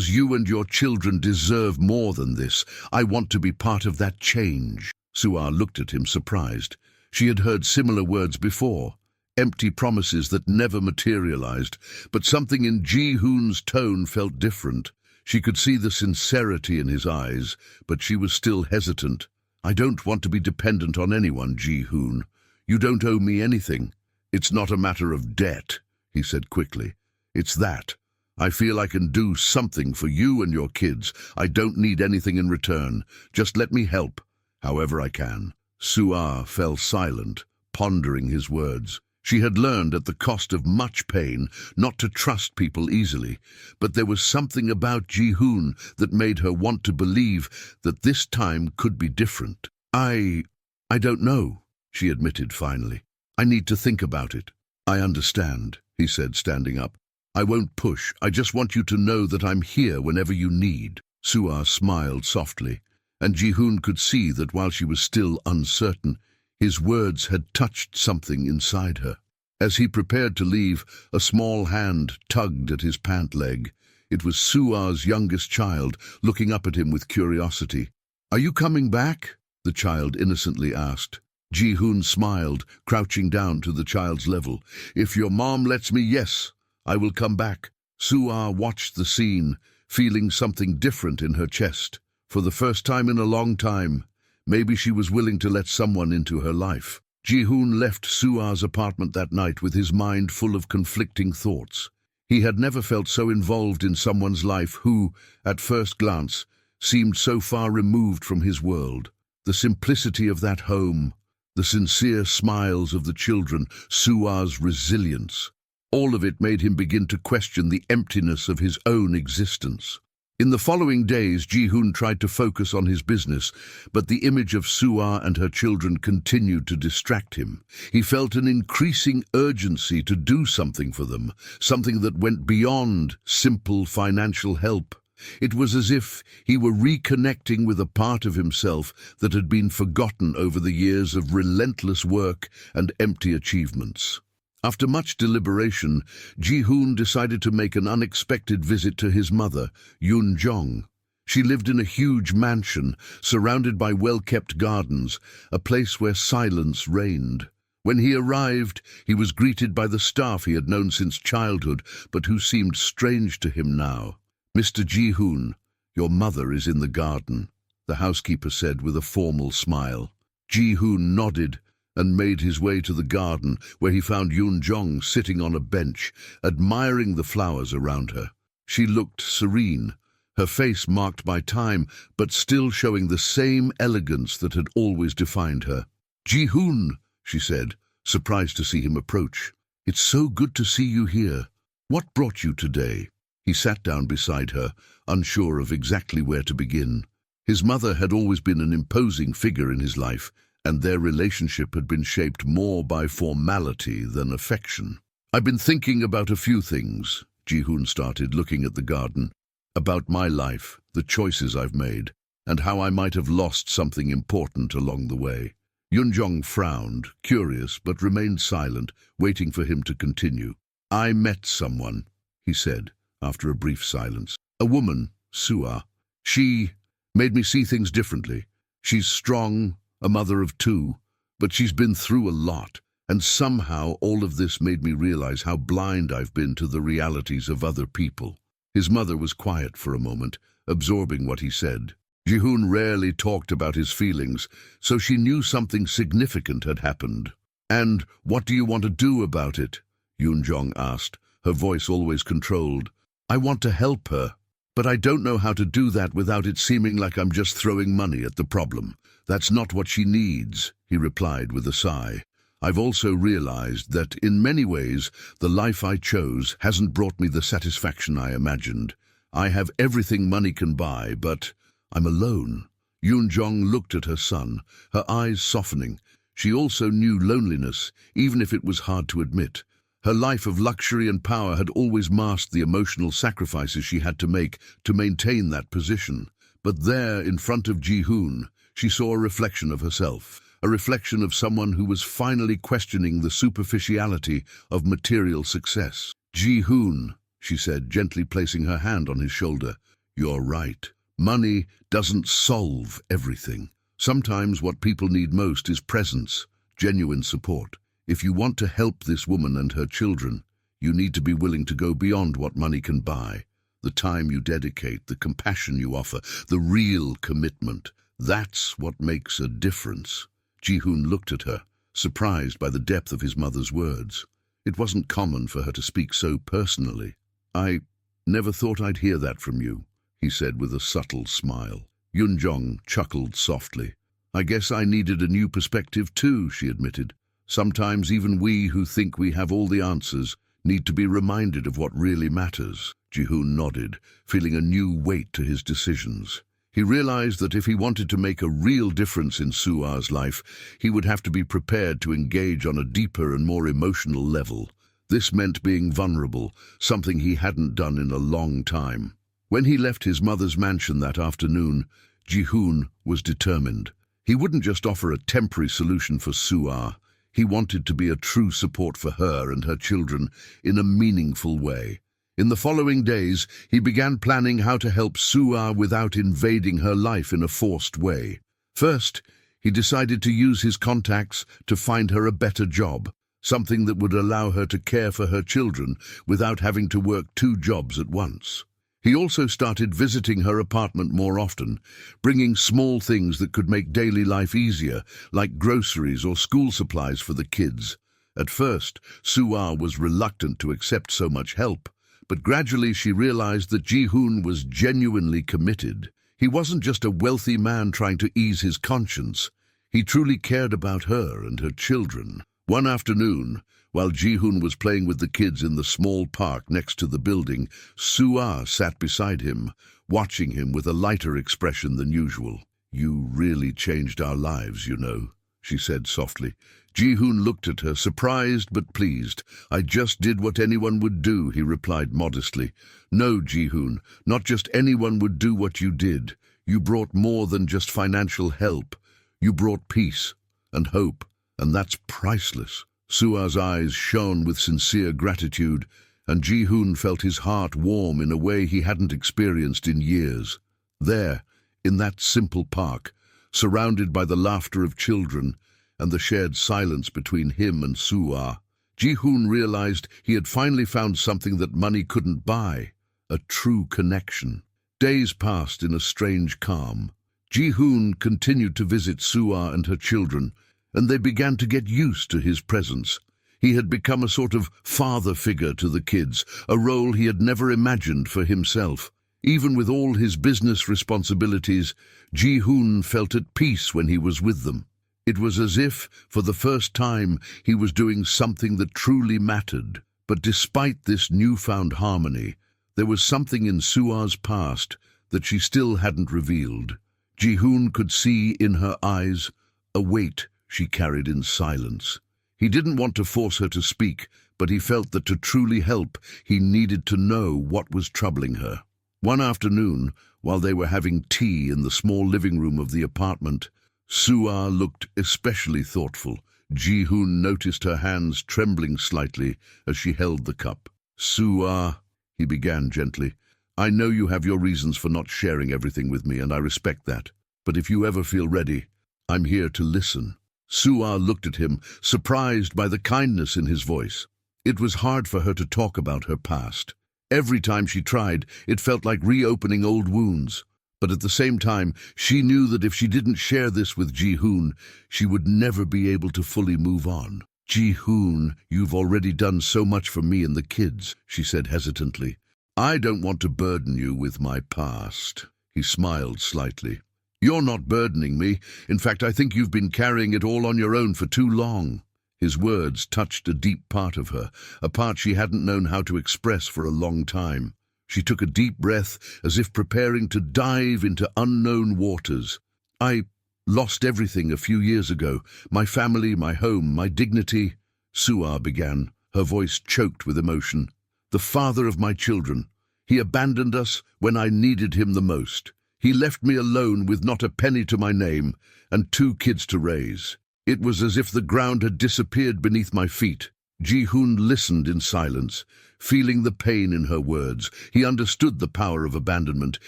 you and your children deserve more than this. I want to be part of that change." Suah looked at him surprised. She had heard similar words before, empty promises that never materialized, but something in Ji-hoon's tone felt different. She could see the sincerity in his eyes, but she was still hesitant. "I don't want to be dependent on anyone, Ji-hoon. You don't owe me anything. It's not a matter of debt," he said quickly. "It's that. I feel I can do something for you and your kids. I don't need anything in return. Just let me help, however I can." Suah fell silent, pondering his words. She had learned at the cost of much pain not to trust people easily, but there was something about Ji-hoon that made her want to believe that this time could be different. I don't know," she admitted finally. "I need to think about it." "I understand," he said, standing up. "I won't push. I just want you to know that I'm here whenever you need." Suah smiled softly, and Ji-hoon could see that while she was still uncertain, his words had touched something inside her. As he prepared to leave, a small hand tugged at his pant leg. It was Suah's youngest child, looking up at him with curiosity. "Are you coming back?" the child innocently asked. Ji-hoon smiled, crouching down to the child's level. "If your mom lets me, yes, I will come back." Suah watched the scene, feeling something different in her chest. For the first time in a long time, maybe she was willing to let someone into her life. Ji-hoon left Suah's apartment that night with his mind full of conflicting thoughts. He had never felt so involved in someone's life who, at first glance, seemed so far removed from his world. The simplicity of that home, the sincere smiles of the children, Sua's resilience. All of it made him begin to question the emptiness of his own existence. In the following days, Ji-hoon tried to focus on his business, but the image of Sua and her children continued to distract him. He felt an increasing urgency to do something for them, something that went beyond simple financial help. It was as if he were reconnecting with a part of himself that had been forgotten over the years of relentless work and empty achievements. After much deliberation, Ji-hoon decided to make an unexpected visit to his mother, Yoon-jong. She lived in a huge mansion, surrounded by well-kept gardens, a place where silence reigned. When he arrived, he was greeted by the staff he had known since childhood, but who seemed strange to him now. "Mr. Ji-hoon, your mother is in the garden," the housekeeper said with a formal smile. Ji-hoon nodded and made his way to the garden, where he found Yoon-jong sitting on a bench, admiring the flowers around her. She looked serene, her face marked by time, but still showing the same elegance that had always defined her. "Ji-hoon," she said, surprised to see him approach. "It's so good to see you here. What brought you today?" He sat down beside her, unsure of exactly where to begin. His mother had always been an imposing figure in his life, and their relationship had been shaped more by formality than affection. "I've been thinking about a few things," Ji-hoon started, looking at the garden. "About my life, the choices I've made, and how I might have lost something important along the way." Yoon-jong frowned, curious, but remained silent, waiting for him to continue. "I met someone," he said, after a brief silence. "A woman, Sua. She made me see things differently. She's strong, a mother of two, but she's been through a lot, and somehow all of this made me realize how blind I've been to the realities of other people." His mother was quiet for a moment, absorbing what he said. Ji-hoon rarely talked about his feelings, so she knew something significant had happened. "And what do you want to do about it?" Yoon-jong asked, her voice always controlled. "I want to help her, but I don't know how to do that without it seeming like I'm just throwing money at the problem. That's not what she needs," he replied with a sigh. "I've also realized that, in many ways, the life I chose hasn't brought me the satisfaction I imagined. I have everything money can buy, but I'm alone." Yoon-jong looked at her son, her eyes softening. She also knew loneliness, even if it was hard to admit. Her life of luxury and power had always masked the emotional sacrifices she had to make to maintain that position. But there, in front of Ji-hoon, she saw a reflection of herself, a reflection of someone who was finally questioning the superficiality of material success. "Ji-hoon," she said, gently placing her hand on his shoulder, "you're right. Money doesn't solve everything. Sometimes what people need most is presence, genuine support. If you want to help this woman and her children, you need to be willing to go beyond what money can buy. The time you dedicate, the compassion you offer, the real commitment. That's what makes a difference." Ji-hoon looked at her, surprised by the depth of his mother's words. It wasn't common for her to speak so personally. "I never thought I'd hear that from you," he said with a subtle smile. Yoon-jong chuckled softly. "I guess I needed a new perspective too," she admitted. "Sometimes even we who think we have all the answers need to be reminded of what really matters." Ji-hoon nodded, feeling a new weight to his decisions. He realized that if he wanted to make a real difference in Sua's life, he would have to be prepared to engage on a deeper and more emotional level. This meant being vulnerable, something he hadn't done in a long time. When he left his mother's mansion that afternoon, Ji-hoon was determined. He wouldn't just offer a temporary solution for Sua. He wanted to be a true support for her and her children in a meaningful way. In the following days, he began planning how to help Sua without invading her life in a forced way. First, he decided to use his contacts to find her a better job, something that would allow her to care for her children without having to work 2 jobs at once. He also started visiting her apartment more often, bringing small things that could make daily life easier, like groceries or school supplies for the kids. At first, Sua was reluctant to accept so much help, but gradually she realized that Ji-hoon was genuinely committed. He wasn't just a wealthy man trying to ease his conscience. He truly cared about her and her children. One afternoon, while Ji-hoon was playing with the kids in the small park next to the building, Soo-ah sat beside him, watching him with a lighter expression than usual. "You really changed our lives, you know," she said softly. Ji-hoon looked at her, surprised but pleased. "I just did what anyone would do," he replied modestly. "No, Ji-hoon, not just anyone would do what you did. You brought more than just financial help. You brought peace and hope, and that's priceless." Soo-ah's eyes shone with sincere gratitude, and Ji-hoon felt his heart warm in a way he hadn't experienced in years. There, in that simple park, surrounded by the laughter of children and the shared silence between him and Soo-ah, Ji-hoon realized he had finally found something that money couldn't buy, a true connection. Days passed in a strange calm. Ji-hoon continued to visit Soo-ah and her children, and they began to get used to his presence. He had become a sort of father figure to the kids, a role he had never imagined for himself. Even with all his business responsibilities, Ji-hoon felt at peace when he was with them. It was as if, for the first time, he was doing something that truly mattered. But despite this newfound harmony, there was something in Soo-ah's past that she still hadn't revealed. Ji-hoon could see in her eyes a weight she carried in silence. He didn't want to force her to speak, but he felt that to truly help, he needed to know what was troubling her. One afternoon, while they were having tea in the small living room of the apartment, Soo-ah looked especially thoughtful. Ji-hoon noticed her hands trembling slightly as she held the cup. "Soo-ah," he began gently, "I know you have your reasons for not sharing everything with me, and I respect that. But if you ever feel ready, I'm here to listen." Soo-ah looked at him, surprised by the kindness in his voice. It was hard for her to talk about her past. Every time she tried, it felt like reopening old wounds. But at the same time, she knew that if she didn't share this with Ji-hoon, she would never be able to fully move on. "Ji-hoon, you've already done so much for me and the kids," she said hesitantly. "I don't want to burden you with my past." He smiled slightly. "You're not burdening me. In fact, I think you've been carrying it all on your own for too long." His words touched a deep part of her, a part she hadn't known how to express for a long time. She took a deep breath, as if preparing to dive into unknown waters. "I lost everything a few years ago. My family, my home, my dignity," Soo-ah began, her voice choked with emotion. "The father of my children. He abandoned us when I needed him the most. He left me alone with not a penny to my name and 2 kids to raise. It was as if the ground had disappeared beneath my feet." Ji-hoon listened in silence, feeling the pain in her words. He understood the power of abandonment,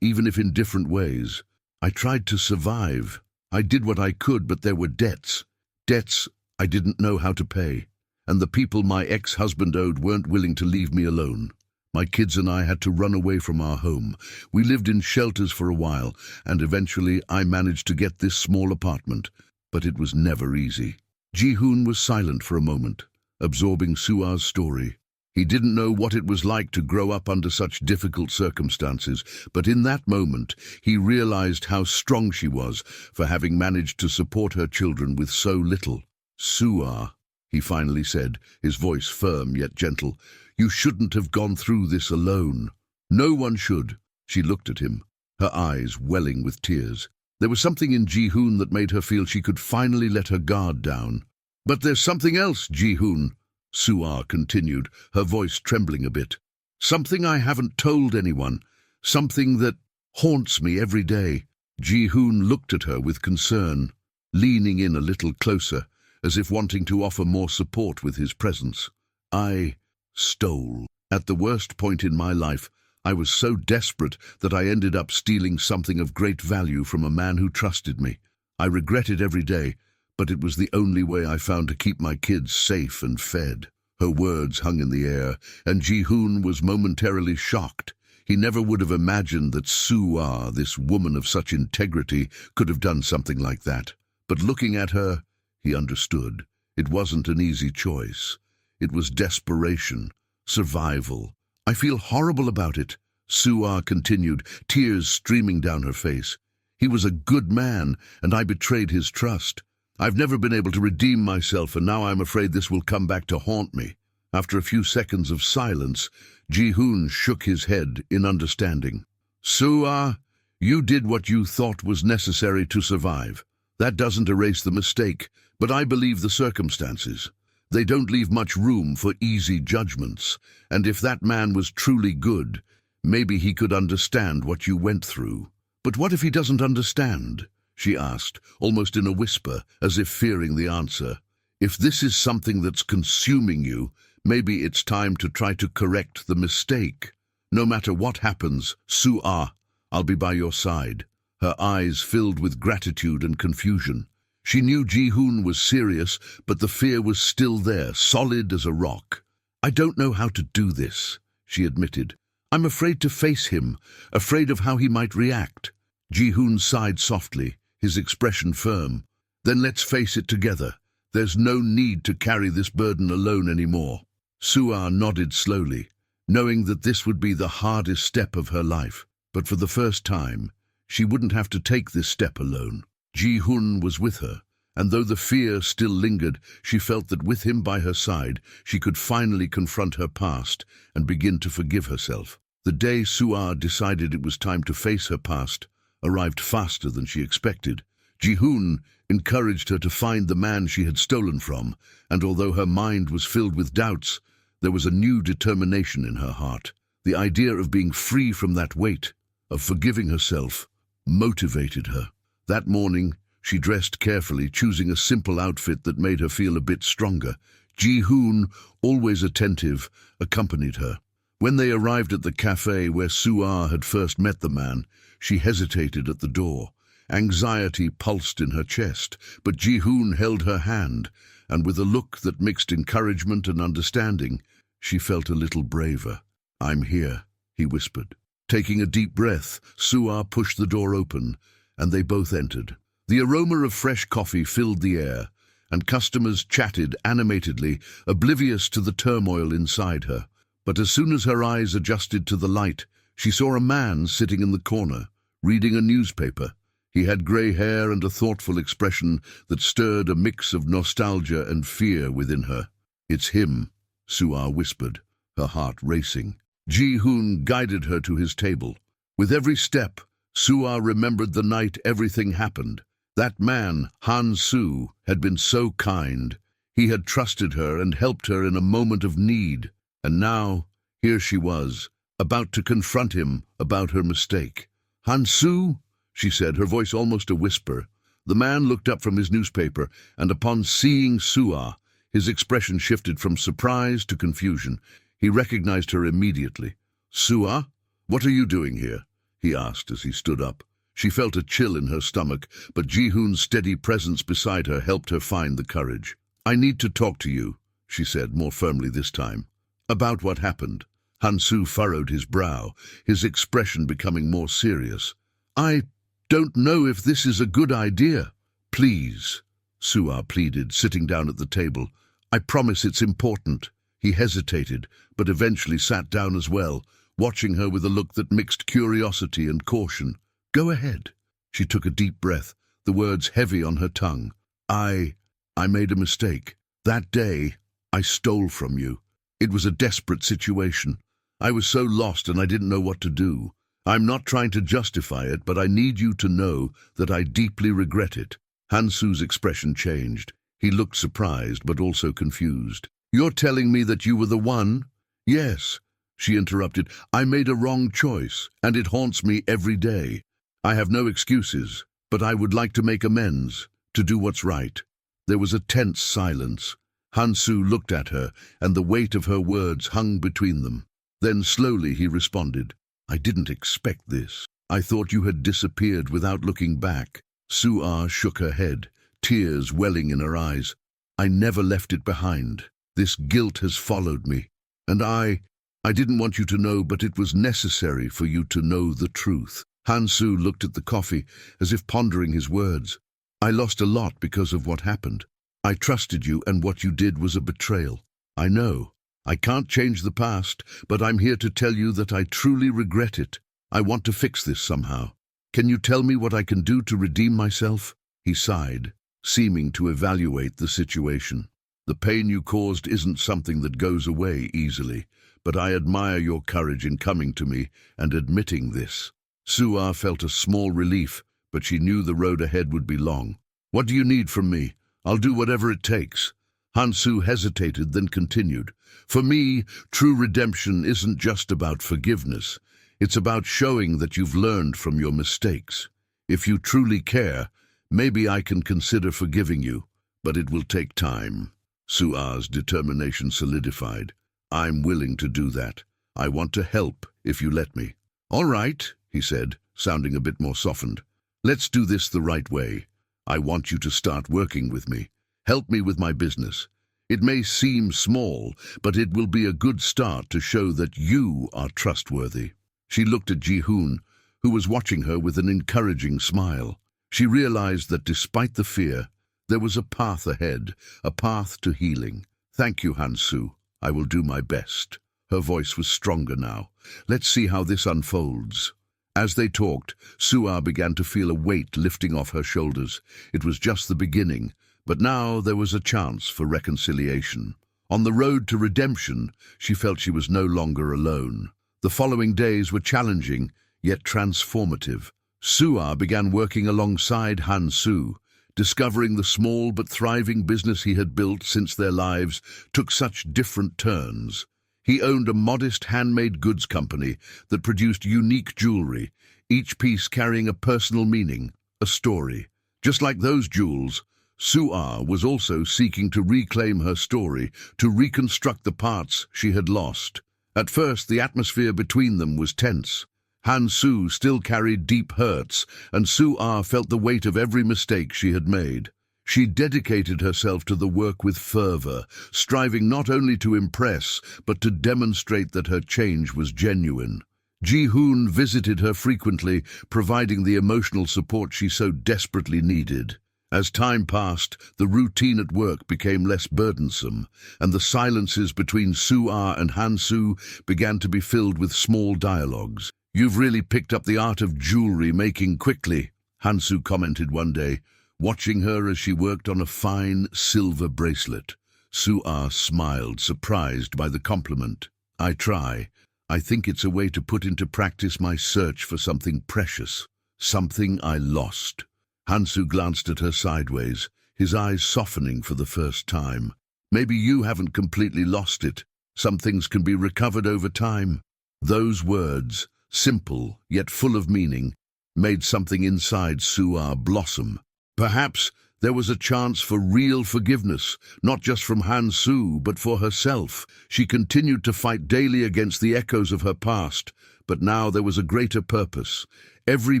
even if in different ways. "I tried to survive. I did what I could, but there were debts. Debts I didn't know how to pay. And the people my ex-husband owed weren't willing to leave me alone. My kids and I had to run away from our home. We lived in shelters for a while, and eventually I managed to get this small apartment. But it was never easy." Ji-hoon was silent for a moment, absorbing Soo-ah's story. He didn't know what it was like to grow up under such difficult circumstances, but in that moment he realized how strong she was for having managed to support her children with so little. "Soo-ah," he finally said, his voice firm yet gentle, "you shouldn't have gone through this alone." "No one should." She looked at him, her eyes welling with tears. There was something in Ji-hoon that made her feel she could finally let her guard down. "But there's something else, Ji-hoon," Soo-ah continued, her voice trembling a bit. "Something I haven't told anyone. Something that haunts me every day." Ji-hoon looked at her with concern, leaning in a little closer, as if wanting to offer more support with his presence. "I stole. At the worst point in my life, I was so desperate that I ended up stealing something of great value from a man who trusted me. I regret it every day, but it was the only way I found to keep my kids safe and fed." Her words hung in the air, and Ji-hoon was momentarily shocked. He never would have imagined that Soo-ah, this woman of such integrity, could have done something like that. But looking at her, he understood. It wasn't an easy choice. It was desperation, survival. "I feel horrible about it," Soo-ah continued, tears streaming down her face. "He was a good man, and I betrayed his trust. I've never been able to redeem myself, and now I'm afraid this will come back to haunt me." After a few seconds of silence, Ji-hoon shook his head in understanding. "Soo-ah, you did what you thought was necessary to survive. That doesn't erase the mistake, but I believe the circumstances. They don't leave much room for easy judgments, and if that man was truly good, maybe he could understand what you went through." "But what if he doesn't understand?" she asked, almost in a whisper, as if fearing the answer. "If this is something that's consuming you, maybe it's time to try to correct the mistake. No matter what happens, Soo-ah, I'll be by your side." Her eyes filled with gratitude and confusion. She knew Ji-hoon was serious, but the fear was still there, solid as a rock. "I don't know how to do this," she admitted. "I'm afraid to face him, afraid of how he might react." Ji-hoon sighed softly, his expression firm. "Then let's face it together. There's no need to carry this burden alone anymore." Soo-ah nodded slowly, knowing that this would be the hardest step of her life. But for the first time, she wouldn't have to take this step alone. Ji-hoon was with her, and though the fear still lingered, she felt that with him by her side, she could finally confront her past and begin to forgive herself. The day Soo-ah decided it was time to face her past arrived faster than she expected. Ji-hoon encouraged her to find the man she had stolen from, and although her mind was filled with doubts, there was a new determination in her heart. The idea of being free from that weight, of forgiving herself, motivated her. That morning, she dressed carefully, choosing a simple outfit that made her feel a bit stronger. Ji-hoon, always attentive, accompanied her. When they arrived at the cafe where Soo-ah had first met the man, she hesitated at the door. Anxiety pulsed in her chest, but Ji-hoon held her hand, and with a look that mixed encouragement and understanding, she felt a little braver. "I'm here," he whispered. Taking a deep breath, Soo-ah pushed the door open, and they both entered. The aroma of fresh coffee filled the air, and customers chatted animatedly, oblivious to the turmoil inside her. But as soon as her eyes adjusted to the light, she saw a man sitting in the corner, reading a newspaper. He had grey hair and a thoughtful expression that stirred a mix of nostalgia and fear within her. "It's him," Soo-ah whispered, her heart racing. Ji-hoon guided her to his table. With every step, Soo-ah remembered the night everything happened. That man, Han-soo, had been so kind. He had trusted her and helped her in a moment of need. And now, here she was, about to confront him about her mistake. "Han-soo?" she said, her voice almost a whisper. The man looked up from his newspaper, and upon seeing Soo-ah, his expression shifted from surprise to confusion. He recognized her immediately. "Soo-ah, what are you doing here?" he asked as he stood up. She felt a chill in her stomach, but Ji-hoon's steady presence beside her helped her find the courage. "I need to talk to you," she said, more firmly this time. "About what happened." Han-soo furrowed his brow, his expression becoming more serious. "I don't know if this is a good idea." "Please," Soo-ah pleaded, sitting down at the table. "I promise it's important." He hesitated, but eventually sat down as well, watching her with a look that mixed curiosity and caution. "Go ahead." She took a deep breath, the words heavy on her tongue. I made a mistake. That day, I stole from you. It was a desperate situation. I was so lost and I didn't know what to do. I'm not trying to justify it, but I need you to know that I deeply regret it." Han-soo's expression changed. He looked surprised, but also confused. "You're telling me that you were the one?" "Yes," she interrupted. "I made a wrong choice, and it haunts me every day. I have no excuses, but I would like to make amends, to do what's right." There was a tense silence. Han-soo looked at her, and the weight of her words hung between them. Then slowly he responded, "I didn't expect this. I thought you had disappeared without looking back." Soo-ah shook her head, tears welling in her eyes. "I never left it behind. This guilt has followed me. And I didn't want you to know, but it was necessary for you to know the truth." Han-soo looked at the coffee, as if pondering his words. "I lost a lot because of what happened. I trusted you, and what you did was a betrayal. I know. I can't change the past, but I'm here to tell you that I truly regret it. I want to fix this somehow. Can you tell me what I can do to redeem myself?" He sighed. seeming to evaluate the situation. "The pain you caused isn't something that goes away easily, but I admire your courage in coming to me and admitting this." Su-ah felt a small relief, but she knew the road ahead would be long. "What do you need from me? I'll do whatever it takes." Han-su hesitated, then continued. "For me, true redemption isn't just about forgiveness. It's about showing that you've learned from your mistakes. If you truly care, maybe I can consider forgiving you, but it will take time." Su-ah's determination solidified. "I'm willing to do that. I want to help if you let me." "All right," he said, sounding a bit more softened. "Let's do this the right way. I want you to start working with me. Help me with my business. It may seem small, but it will be a good start to show that you are trustworthy." She looked at Ji-hoon, who was watching her with an encouraging smile. She realized that despite the fear, there was a path ahead, a path to healing. "Thank you, Han-su. I will do my best." Her voice was stronger now. "Let's see how this unfolds." As they talked, Su-ah began to feel a weight lifting off her shoulders. It was just the beginning, but now there was a chance for reconciliation. On the road to redemption, she felt she was no longer alone. The following days were challenging, yet transformative. Su-ah began working alongside Han-su, discovering the small but thriving business he had built since their lives took such different turns. He owned a modest handmade goods company that produced unique jewelry, each piece carrying a personal meaning, a story. Just like those jewels, Su-ah was also seeking to reclaim her story, to reconstruct the parts she had lost. At first, the atmosphere between them was tense. Han-su still carried deep hurts, and Su-ah felt the weight of every mistake she had made. She dedicated herself to the work with fervor, striving not only to impress, but to demonstrate that her change was genuine. Ji-hoon visited her frequently, providing the emotional support she so desperately needed. As time passed, the routine at work became less burdensome, and the silences between Su-ah and Han-su began to be filled with small dialogues. "You've really picked up the art of jewelry making quickly," Han-su commented one day, watching her as she worked on a fine silver bracelet. Su-ah smiled, surprised by the compliment. "I try. I think it's a way to put into practice my search for something precious, something I lost." Han-su glanced at her sideways, his eyes softening for the first time. "Maybe you haven't completely lost it. Some things can be recovered over time." Those words, simple yet full of meaning, made something inside Su-ah blossom. Perhaps there was a chance for real forgiveness, not just from Han-su, but for herself. She continued to fight daily against the echoes of her past, but now there was a greater purpose. Every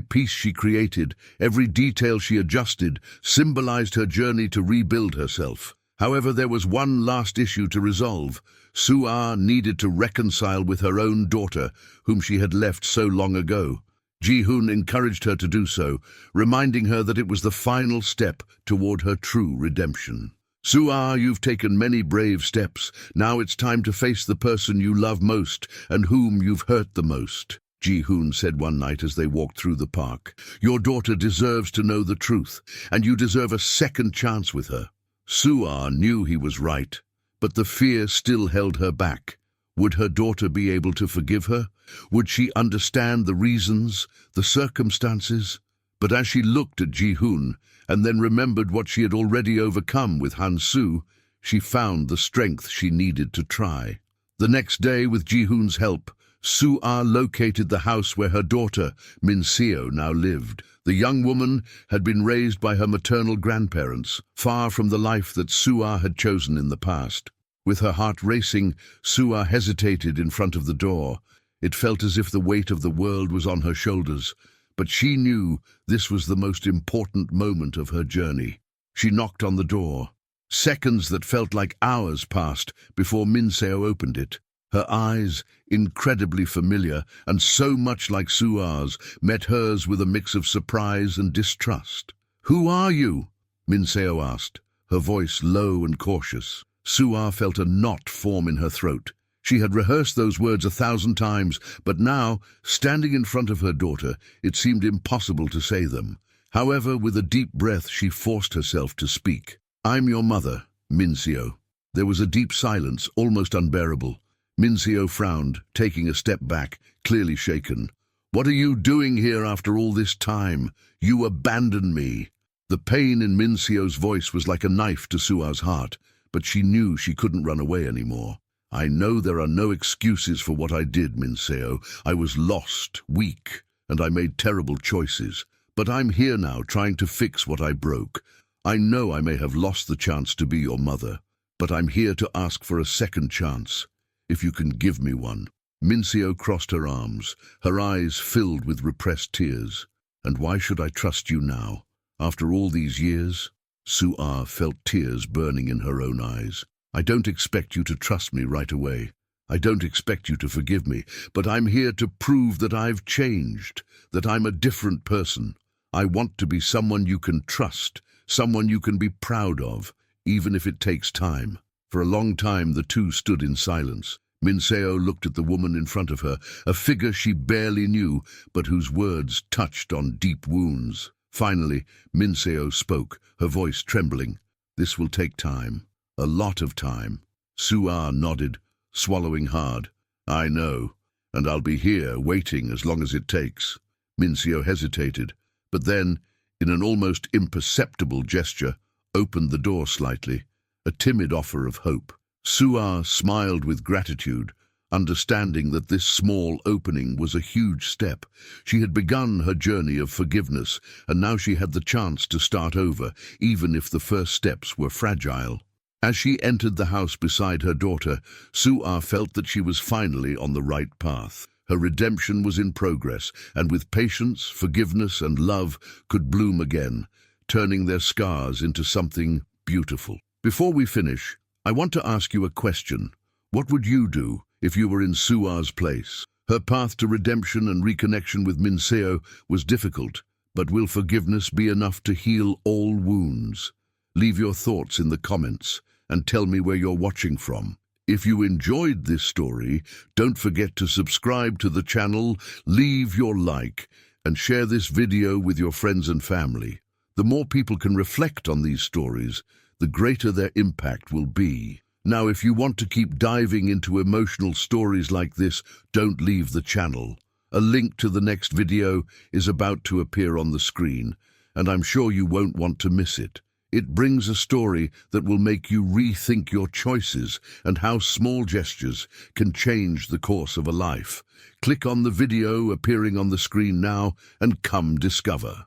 piece she created, every detail she adjusted, symbolized her journey to rebuild herself. However, there was one last issue to resolve. Su-ah needed to reconcile with her own daughter, whom she had left so long ago. Ji-hoon encouraged her to do so, reminding her that it was the final step toward her true redemption. "Su-ah, you've taken many brave steps. Now it's time to face the person you love most and whom you've hurt the most," Ji-hoon said one night as they walked through the park. "Your daughter deserves to know the truth, and you deserve a second chance with her." Su-ah knew he was right, but the fear still held her back. Would her daughter be able to forgive her? Would she understand the reasons, the circumstances? But as she looked at Ji-hoon, and then remembered what she had already overcome with Han-su, she found the strength she needed to try. The next day, with Ji-hoon's help, Su-ah located the house where her daughter, Min-seo, now lived. The young woman had been raised by her maternal grandparents, far from the life that Su-ah had chosen in the past. With her heart racing, Su-ah hesitated in front of the door. It felt as if the weight of the world was on her shoulders, but she knew this was the most important moment of her journey. She knocked on the door. Seconds that felt like hours passed before Min-seo opened it. Her eyes, incredibly familiar and so much like Su-ah's, met hers with a mix of surprise and distrust. "Who are you?" Min-seo asked, her voice low and cautious. Su-ah felt a knot form in her throat. She had rehearsed those words 1,000 times, but now, standing in front of her daughter, it seemed impossible to say them. However, with a deep breath, she forced herself to speak. "I'm your mother, Mincio." There was a deep silence, almost unbearable. Mincio frowned, taking a step back, clearly shaken. "What are you doing here after all this time? You abandoned me." The pain in Mincio's voice was like a knife to Sua's heart, but she knew she couldn't run away anymore. "I know there are no excuses for what I did, Mincio. I was lost, weak, and I made terrible choices. But I'm here now trying to fix what I broke. I know I may have lost the chance to be your mother, but I'm here to ask for a second chance, if you can give me one." Mincio crossed her arms, her eyes filled with repressed tears. "And why should I trust you now? After all these years?" Sua felt tears burning in her own eyes. "I don't expect you to trust me right away. I don't expect you to forgive me, but I'm here to prove that I've changed, that I'm a different person. I want to be someone you can trust, someone you can be proud of, even if it takes time." For a long time the two stood in silence. Mincio looked at the woman in front of her, a figure she barely knew, but whose words touched on deep wounds. Finally, Mincio spoke, her voice trembling. "This will take time, a lot of time." Sua nodded, swallowing hard. "I know, and I'll be here waiting as long as it takes." Mincio hesitated, but then, in an almost imperceptible gesture, opened the door slightly, a timid offer of hope. Sua smiled with gratitude, understanding that this small opening was a huge step. She had begun her journey of forgiveness, and now she had the chance to start over, even if the first steps were fragile. As she entered the house beside her daughter, Sua felt that she was finally on the right path. Her redemption was in progress, and with patience, forgiveness, and love could bloom again, turning their scars into something beautiful. Before we finish, I want to ask you a question. What would you do if you were in Sua's place? Her path to redemption and reconnection with Mincio was difficult, but will forgiveness be enough to heal all wounds? Leave your thoughts in the comments and tell me where you're watching from. If you enjoyed this story, don't forget to subscribe to the channel, leave your like, and share this video with your friends and family. The more people can reflect on these stories, the greater their impact will be. Now, if you want to keep diving into emotional stories like this, don't leave the channel. A link to the next video is about to appear on the screen, and I'm sure you won't want to miss it. It brings a story that will make you rethink your choices and how small gestures can change the course of a life. Click on the video appearing on the screen now and come discover.